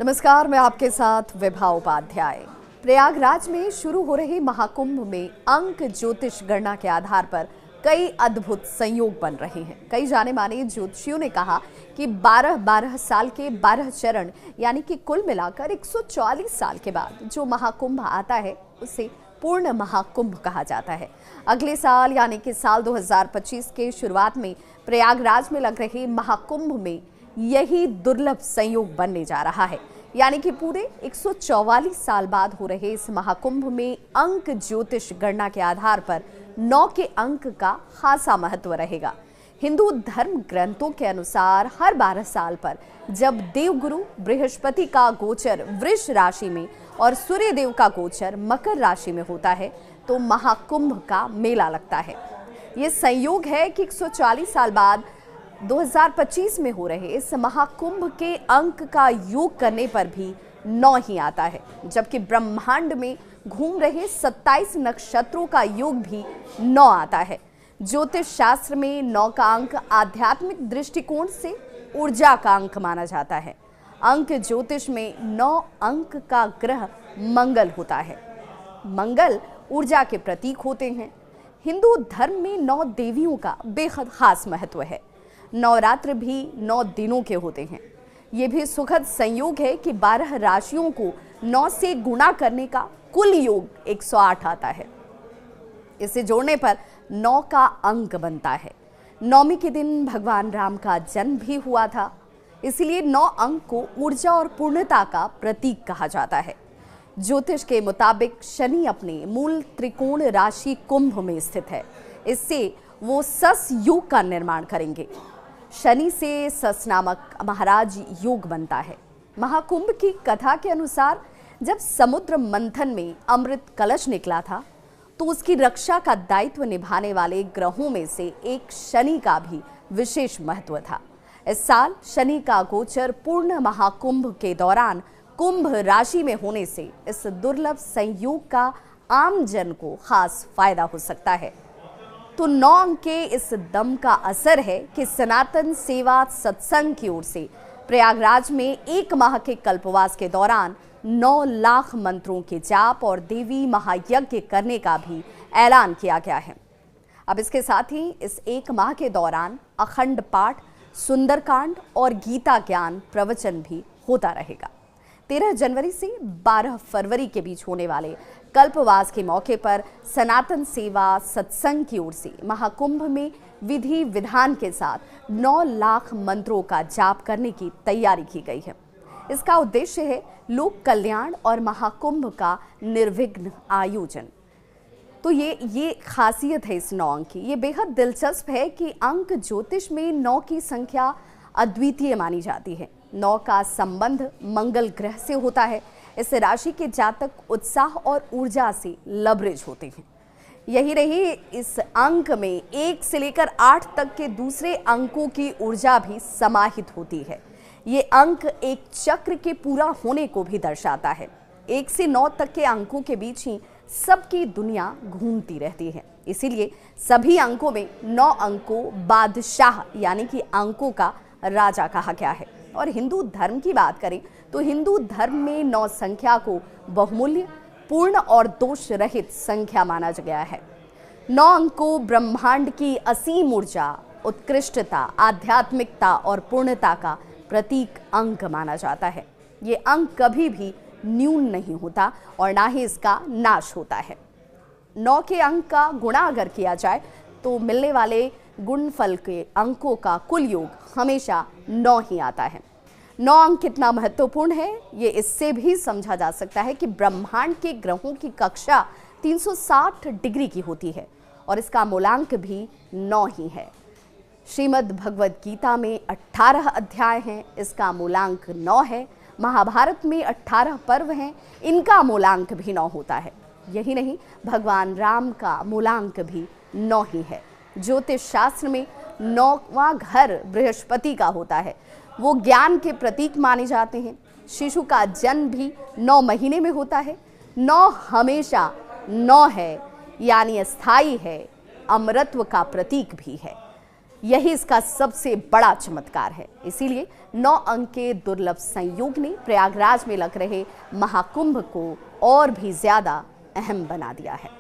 नमस्कार, मैं आपके साथ विभा उपाध्याय। प्रयागराज में शुरू हो रहे महाकुंभ में अंक ज्योतिष गणना के आधार पर कई अद्भुत संयोग बन रहे हैं। कई जाने माने ज्योतिषियों ने कहा कि 12-12 साल के 12 चरण यानी कि कुल मिलाकर 144 साल के बाद जो महाकुंभ आता है उसे पूर्ण महाकुंभ कहा जाता है। अगले साल यानी कि साल 2025 के शुरुआत में प्रयागराज में लग रहे महाकुंभ में यही दुर्लभ संयोग बनने जा रहा है। यानी कि पूरे 144 साल बाद हो रहे इस महाकुंभ में अंक ज्योतिष गणना के आधार पर 9 के अंक का खासा महत्व रहेगा। हिंदू धर्म ग्रंथों के अनुसार हर 12 साल पर जब देवगुरु बृहस्पति का गोचर वृष राशि में और सूर्य देव का गोचर मकर राशि में होता है तो महाकुंभ का मेला लगता है। ये संयोग है कि 140 साल बाद 2025 में हो रहे इस महाकुंभ के अंक का योग करने पर भी 9 ही आता है, जबकि ब्रह्मांड में घूम रहे 27 नक्षत्रों का योग भी 9 आता है। ज्योतिष शास्त्र में 9 का अंक आध्यात्मिक दृष्टिकोण से ऊर्जा का अंक माना जाता है। अंक ज्योतिष में 9 अंक का ग्रह मंगल होता है। मंगल ऊर्जा के प्रतीक होते हैं। हिंदू धर्म में 9 देवियों का बेहद खास महत्व है। नवरात्र भी 9 दिनों के होते हैं। ये भी सुखद संयोग है कि 12 राशियों को 9 से गुणा करने का कुल योग 108 आता है। इसे जोड़ने पर 9 का अंक बनता है। नौमी के दिन भगवान राम का जन्म भी हुआ था, इसलिए 9 अंक को ऊर्जा और पूर्णता का प्रतीक कहा जाता है। ज्योतिष के मुताबिक शनि अपने मूल त्रिकोण राशि कुंभ में स्थित है। इससे वो सस योग का निर्माण करेंगे। शनि से सस नामक महाराज योग बनता है। महाकुंभ की कथा के अनुसार जब समुद्र मंथन में अमृत कलश निकला था तो उसकी रक्षा का दायित्व निभाने वाले ग्रहों में से एक शनि का भी विशेष महत्व था। इस साल शनि का गोचर पूर्ण महाकुंभ के दौरान कुंभ राशि में होने से इस दुर्लभ संयोग का आम जन को खास फायदा हो सकता है। तो 9 अंक के इस दम का असर है कि सनातन सेवा सत्संग की ओर से प्रयागराज में 1 माह के कल्पवास के दौरान 9 लाख मंत्रों के जाप और देवी महायज्ञ करने का भी ऐलान किया गया है। अब इसके साथ ही इस 1 माह के दौरान अखंड पाठ, सुंदरकांड और गीता ज्ञान प्रवचन भी होता रहेगा। 13 जनवरी से 12 फरवरी के बीच होने वाले कल्पवास के मौके पर सनातन सेवा सत्संग की ओर से महाकुंभ में विधि विधान के साथ 9 लाख मंत्रों का जाप करने की तैयारी की गई है। इसका उद्देश्य है लोक कल्याण और महाकुंभ का निर्विघ्न आयोजन। तो ये खासियत है इस 9 अंक की। ये बेहद दिलचस्प है कि अंक ज्योतिष में 9 की संख्या अद्वितीय मानी जाती है। 9 का संबंध मंगल ग्रह से होता है। इस राशि के जातक उत्साह और ऊर्जा से लबरेज होते हैं। यही रही, इस अंक में 1 से लेकर 8 तक के दूसरे अंकों की ऊर्जा भी समाहित होती है। ये अंक एक चक्र के पूरा होने को भी दर्शाता है। 1 से 9 तक के अंकों के बीच ही सबकी दुनिया घूमती रहती है। इसीलिए सभी अंकों में 9 अंकों बादशाह यानी कि अंकों का राजा कहा गया है। और हिंदू धर्म की बात करें तो हिंदू धर्म में 9 संख्या को बहुमूल्य, पूर्ण और दोष रहित संख्या माना गया है। 9 अंक को ब्रह्मांड की असीम ऊर्जा, उत्कृष्टता, आध्यात्मिकता और पूर्णता का प्रतीक अंक माना जाता है। ये अंक कभी भी न्यून नहीं होता और ना ही इसका नाश होता है। 9 के अंक का गुणा अगर किया जाए तो मिलने वाले गुणफल के अंकों का कुल योग हमेशा 9 ही आता है। 9 अंक कितना महत्वपूर्ण है ये इससे भी समझा जा सकता है कि ब्रह्मांड के ग्रहों की कक्षा 360 डिग्री की होती है और इसका मूलांक भी 9 ही है। श्रीमद् भगवद गीता में 18 अध्याय हैं, इसका मूलांक 9 है। महाभारत में 18 पर्व हैं, इनका मूलांक भी 9 होता है। यही नहीं, भगवान राम का मूलांक भी 9 ही है। ज्योतिष शास्त्र में 9वां घर बृहस्पति का होता है। वो ज्ञान के प्रतीक माने जाते हैं। शिशु का जन्म भी 9 महीने में होता है। 9 हमेशा 9 है, यानी अस्थाई है, अमरत्व का प्रतीक भी है। यही इसका सबसे बड़ा चमत्कार है। इसीलिए 9 अंक के दुर्लभ संयोग ने प्रयागराज में लग रहे महाकुंभ को और भी ज्यादा अहम बना दिया है।